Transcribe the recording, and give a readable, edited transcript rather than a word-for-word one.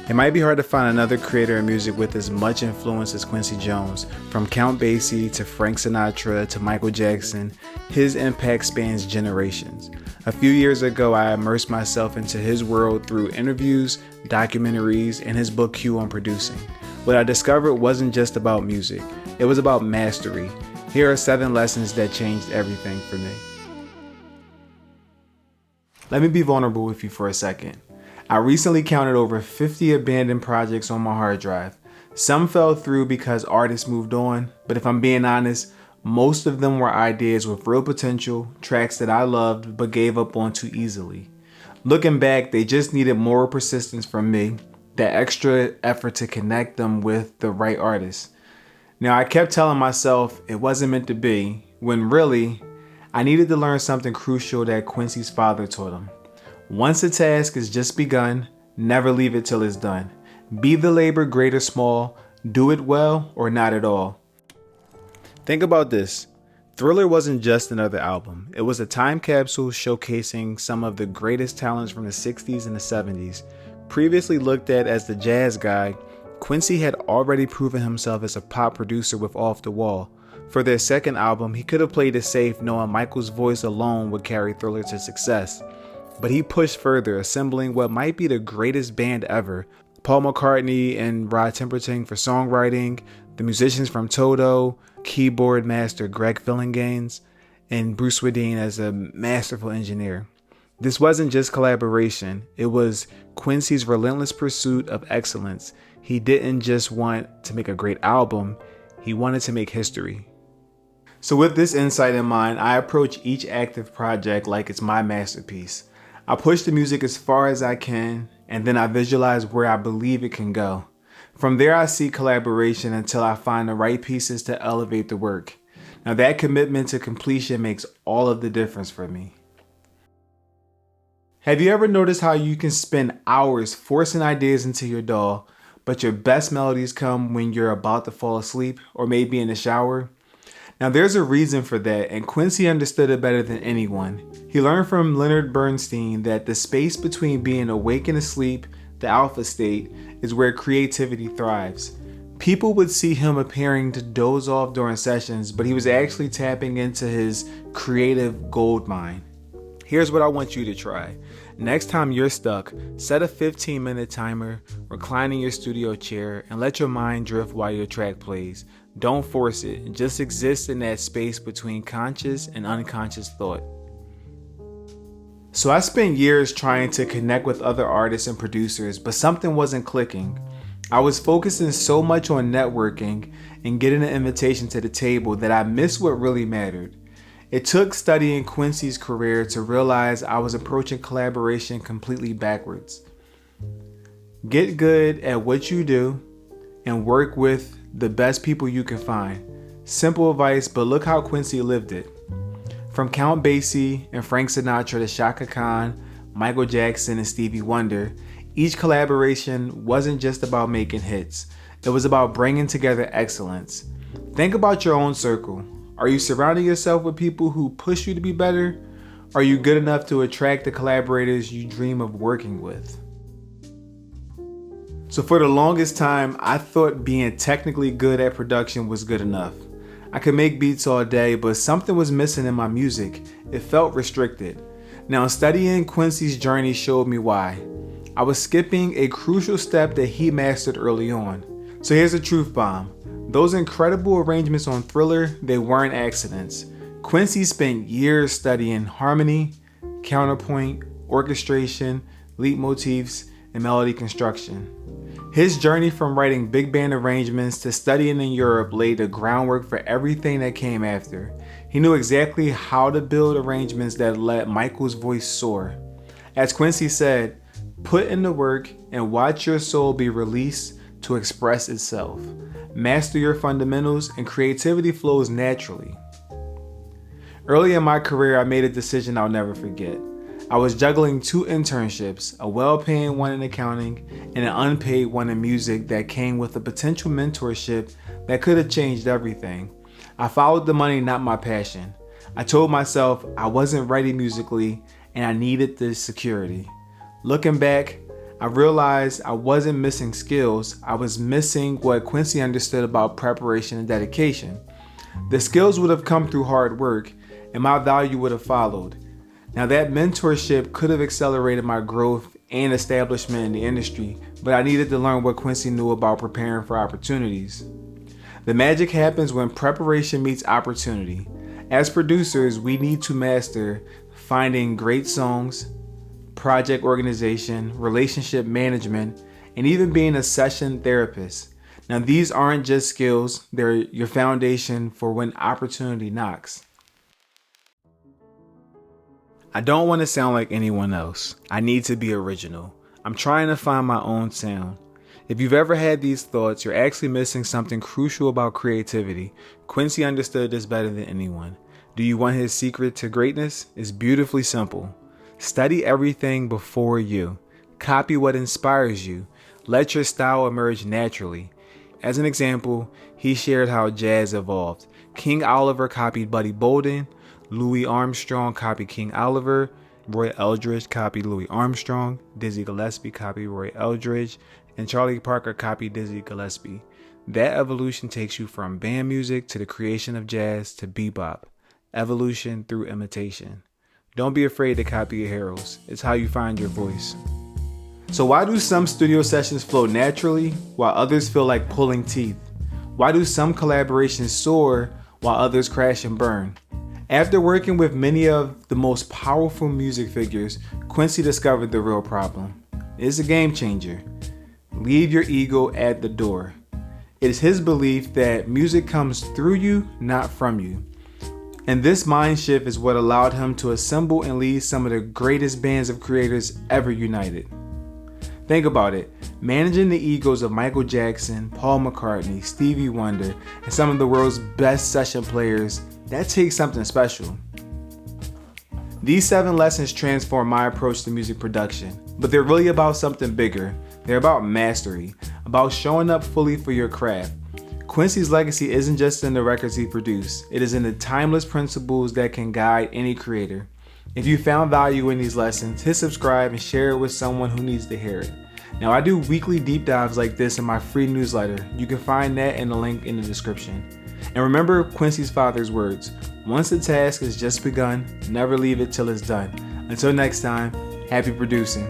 It might be hard to find another creator of music with as much influence as Quincy Jones. From Count Basie to Frank Sinatra to Michael Jackson, his impact spans generations. A few years ago, I immersed myself into his world through interviews, documentaries, and his book Q on Producing. What I discovered wasn't just about music, it was about mastery. Here are 7 lessons that changed everything for me. Let me be vulnerable with you for a second. I recently counted over 50 abandoned projects on my hard drive. Some fell through because artists moved on, but if I'm being honest, most of them were ideas with real potential, tracks that I loved but gave up on too easily. Looking back, they just needed more persistence from me, that extra effort to connect them with the right artists. Now, I kept telling myself it wasn't meant to be, when really, I needed to learn something crucial that Quincy's father taught him. Once a task is just begun, never leave it till it's done. Be the labor great or small, do it well or not at all. Think about this. Thriller wasn't just another album. It was a time capsule showcasing some of the greatest talents from the 60s and the 70s. Previously looked at as the jazz guy, Quincy had already proven himself as a pop producer with Off the Wall. For their second album, he could have played it safe knowing Michael's voice alone would carry Thriller to success. But he pushed further, assembling what might be the greatest band ever. Paul McCartney and Rod Temperton for songwriting, the musicians from Toto, keyboard master Greg Fillinganes, and Bruce Swedien as a masterful engineer. This wasn't just collaboration, it was Quincy's relentless pursuit of excellence. He didn't just want to make a great album, he wanted to make history. So with this insight in mind, I approach each active project like it's my masterpiece. I push the music as far as I can, and then I visualize where I believe it can go. From there, I seek collaboration until I find the right pieces to elevate the work. Now, that commitment to completion makes all of the difference for me. Have you ever noticed how you can spend hours forcing ideas into your DAW, but your best melodies come when you're about to fall asleep or maybe in the shower? Now, there's a reason for that, and Quincy understood it better than anyone. He learned from Leonard Bernstein that the space between being awake and asleep, the alpha state, is where creativity thrives. People would see him appearing to doze off during sessions, but he was actually tapping into his creative gold mine. Here's what I want you to try. Next time you're stuck, set a 15-minute timer, recline in your studio chair, and let your mind drift while your track plays. Don't force it, just exist in that space between conscious and unconscious thought. So I spent years trying to connect with other artists and producers, but something wasn't clicking. I was focusing so much on networking and getting an invitation to the table that I missed what really mattered. It took studying Quincy's career to realize I was approaching collaboration completely backwards. Get good at what you do and work with the best people you can find. Simple advice, but look how Quincy lived it. From Count Basie and Frank Sinatra to Chaka Khan, Michael Jackson and Stevie Wonder, each collaboration wasn't just about making hits. It was about bringing together excellence. Think about your own circle. Are you surrounding yourself with people who push you to be better? Are you good enough to attract the collaborators you dream of working with? So for the longest time, I thought being technically good at production was good enough. I could make beats all day, but something was missing in my music. It felt restricted. Now, studying Quincy's journey showed me why. I was skipping a crucial step that he mastered early on. So here's a truth bomb. Those incredible arrangements on Thriller, they weren't accidents. Quincy spent years studying harmony, counterpoint, orchestration, leitmotifs, and melody construction. His journey from writing big band arrangements to studying in Europe laid the groundwork for everything that came after. He knew exactly how to build arrangements that let Michael's voice soar. As Quincy said, put in the work and watch your soul be released to express itself. Master your fundamentals and creativity flows naturally. Early in my career, I made a decision I'll never forget. I was juggling 2 internships, a well-paying one in accounting and an unpaid one in music that came with a potential mentorship that could have changed everything. I followed the money, not my passion. I told myself I wasn't ready musically and I needed the security. Looking back, I realized I wasn't missing skills, I was missing what Quincy understood about preparation and dedication. The skills would have come through hard work, and my value would have followed. Now that mentorship could have accelerated my growth and establishment in the industry, but I needed to learn what Quincy knew about preparing for opportunities. The magic happens when preparation meets opportunity. As producers, we need to master finding great songs, project organization, relationship management, and even being a session therapist. Now, these aren't just skills, they're your foundation for when opportunity knocks. I don't want to sound like anyone else. I need to be original. I'm trying to find my own sound. If you've ever had these thoughts, you're actually missing something crucial about creativity. Quincy understood this better than anyone. Do you want his secret to greatness? It's beautifully simple. Study everything before you. Copy what inspires you. Let your style emerge naturally. As an example, he shared how jazz evolved. King Oliver copied Buddy Bolden. Louis Armstrong copied King Oliver. Roy Eldridge copied Louis Armstrong. Dizzy Gillespie copied Roy Eldridge. And Charlie Parker copied Dizzy Gillespie. That evolution takes you from band music to the creation of jazz to bebop. Evolution through imitation. Don't be afraid to copy your heroes. It's how you find your voice. So why do some studio sessions flow naturally while others feel like pulling teeth? Why do some collaborations soar while others crash and burn? After working with many of the most powerful music figures, Quincy discovered the real problem. It's a game changer. Leave your ego at the door. It is his belief that music comes through you, not from you. And this mind shift is what allowed him to assemble and lead some of the greatest bands of creators ever united. Think about it. Managing the egos of Michael Jackson, Paul McCartney, Stevie Wonder, and some of the world's best session players, that takes something special. These 7 lessons transform my approach to music production, but they're really about something bigger. They're about mastery, about showing up fully for your craft. Quincy's legacy isn't just in the records he produced, it is in the timeless principles that can guide any creator. If you found value in these lessons, hit subscribe and share it with someone who needs to hear it. Now, I do weekly deep dives like this in my free newsletter. You can find that in the link in the description. And remember Quincy's father's words, once the task is just begun, never leave it till it's done. Until next time, happy producing.